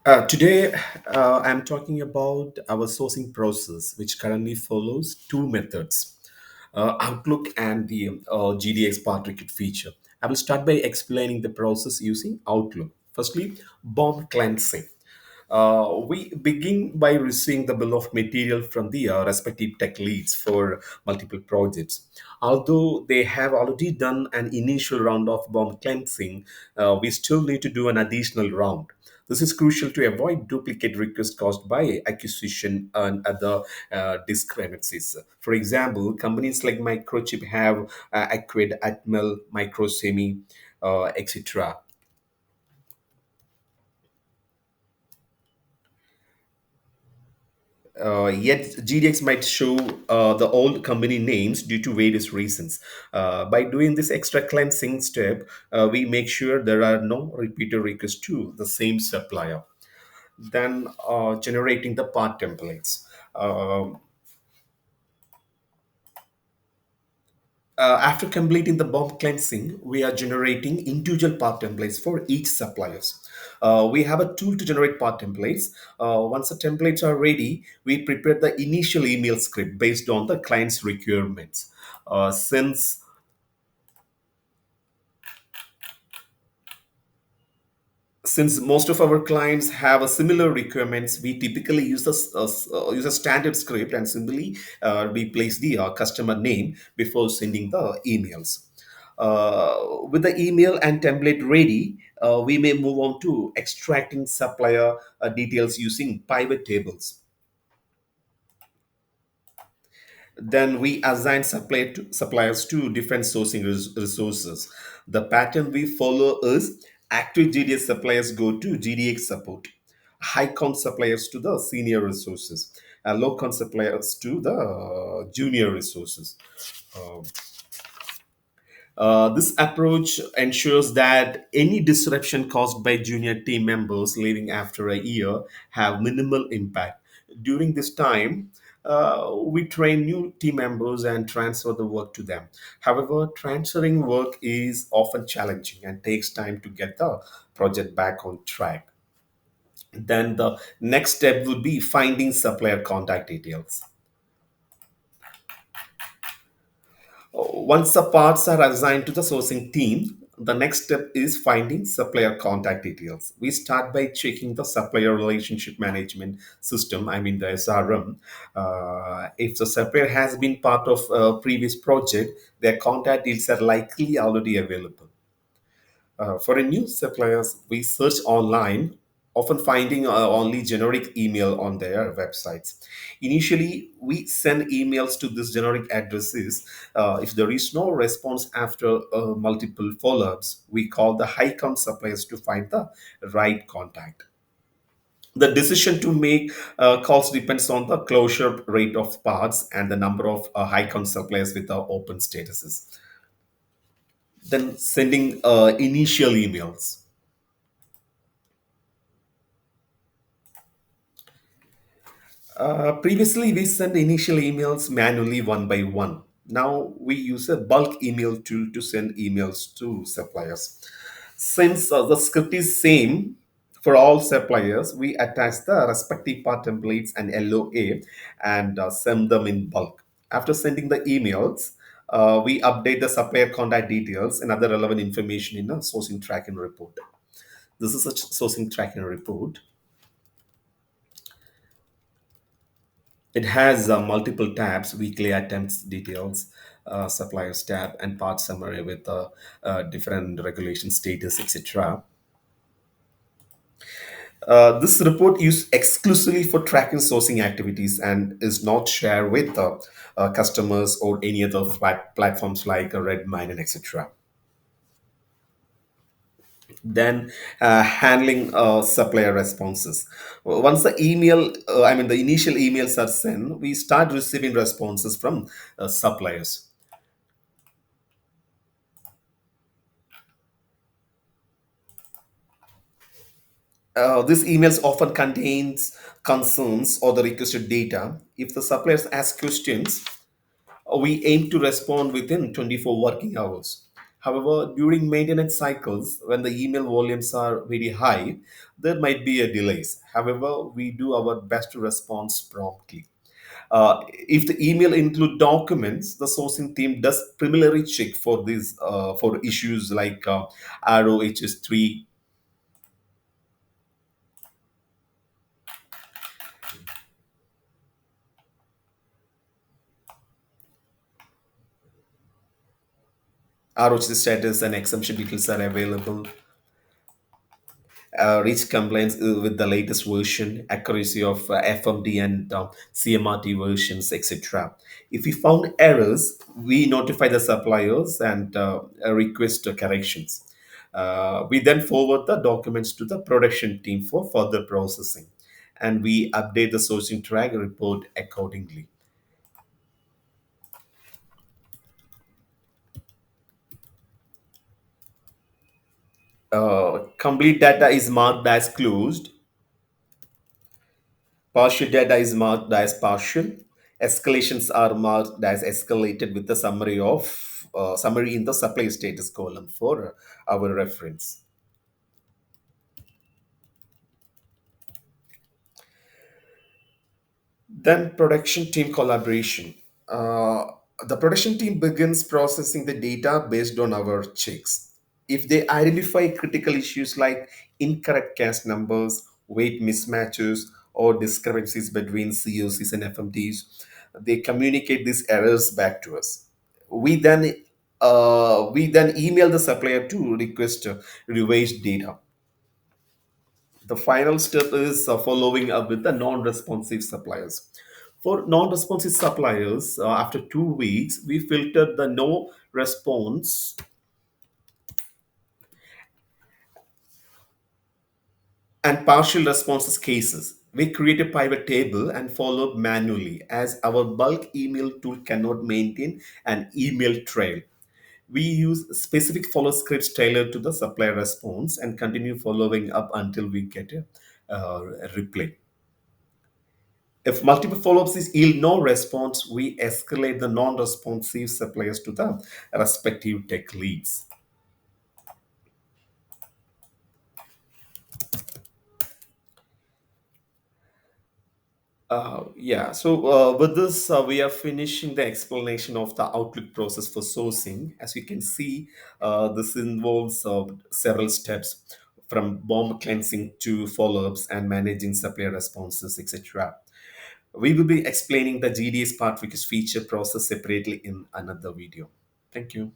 Today, I'm talking about our sourcing process, which currently follows two methods, Outlook and the GDX part record feature. I will start by explaining the process using Outlook. Firstly, bomb cleansing. We begin by receiving the bill of material from the respective tech leads for multiple projects. Although they have already done an initial round of bomb cleansing, we still need to do an additional round. This is crucial to avoid duplicate requests caused by acquisition and other discrepancies. For example, companies like Microchip have acquired Atmel, Microsemi, etc. Yet GDX might show the old company names due to various reasons. By doing this extra cleansing step, we make sure there are no repeated requests to the same supplier. Then generating the part templates. Um After completing the bomb cleansing, we are generating individual part templates for each suppliers. We have a tool to generate part templates. Once the templates are ready, we prepare the initial email script based on the client's requirements. Since most of our clients have a similar requirements, we typically use a standard script and simply replace the customer name before sending the emails. With the email and template ready, we may move on to extracting supplier details using pivot tables. Then we assign suppliers to different sourcing resources. The pattern we follow is active GDS suppliers go to GDX support, high count suppliers to the senior resources, and low count suppliers to the junior resources. Um, this approach ensures that any disruption caused by junior team members leaving after a year have minimal impact. During this time, we train new team members and transfer the work to them. However, transferring work is often challenging and takes time to get the project back on track. Then the next step would be finding supplier contact details. Once the parts are assigned to the sourcing team, the next step is finding supplier contact details. We start by checking the supplier relationship management system, I mean the SRM. If the supplier has been part of a previous project, their contact details are likely already available. For a new suppliers, we search online, often finding only generic email on their websites. Initially, we send emails to these generic addresses. If there is no response after multiple follow-ups, we call the high count suppliers to find the right contact. The decision to make calls depends on the closure rate of parts and the number of high count suppliers with the open statuses. Then sending initial emails. Previously, we sent initial emails manually one by one. Now we use a bulk email tool to send emails to suppliers. Since the script is same for all suppliers, we attach the respective part templates and LOA and send them in bulk. After sending the emails, we update the supplier contact details and other relevant information in a sourcing tracking report. This is a sourcing tracking report. It has multiple tabs: weekly items details, suppliers tab, and part summary with different regulation status, etc. This report is exclusively for tracking sourcing activities and is not shared with customers or any other platforms like Redmine and etc. Then handling supplier responses. Once the the initial emails are sent, we start receiving responses from suppliers. These emails often contains concerns or the requested data. If the suppliers ask questions, we aim to respond within 24 working hours. However, during maintenance cycles, when the email volumes are very high, there might be a delays. However, we do our best to respond promptly. If the email include documents, the sourcing team does preliminary check for these for issues like ROHS3, ROHS status and exemption details are available. Reach compliance with the latest version, accuracy of FMD and CMRT versions, etc. If we found errors, we notify the suppliers and request corrections. We then forward the documents to the production team for further processing, and we update the sourcing track report accordingly. Complete data is marked as closed. Partial data is marked as partial. Escalations are marked as escalated with the summary in the supply status column for our reference. Then production team collaboration. Uh, the production team begins processing the data based on our checks. If they identify critical issues like incorrect cast numbers, weight mismatches, or discrepancies between COCs and FMTs, they communicate these errors back to us. We then we then email the supplier to request revised data. The final step is following up with the non-responsive suppliers. For non-responsive suppliers, after 2 weeks, we filter the no response and partial responses cases. We create a pivot table and follow manually as our bulk email tool cannot maintain an email trail. We use specific follow scripts tailored to the supplier response and continue following up until we get a reply. If multiple follow-ups is yield no response, we escalate the non-responsive suppliers to the respective tech leads. Yeah, so with this, we are finishing the explanation of the Outlook process for sourcing. As you can see, this involves several steps from bomb cleansing to follow-ups and managing supplier responses, etc. We will be explaining the GDS part, which is feature process, separately in another video. Thank you.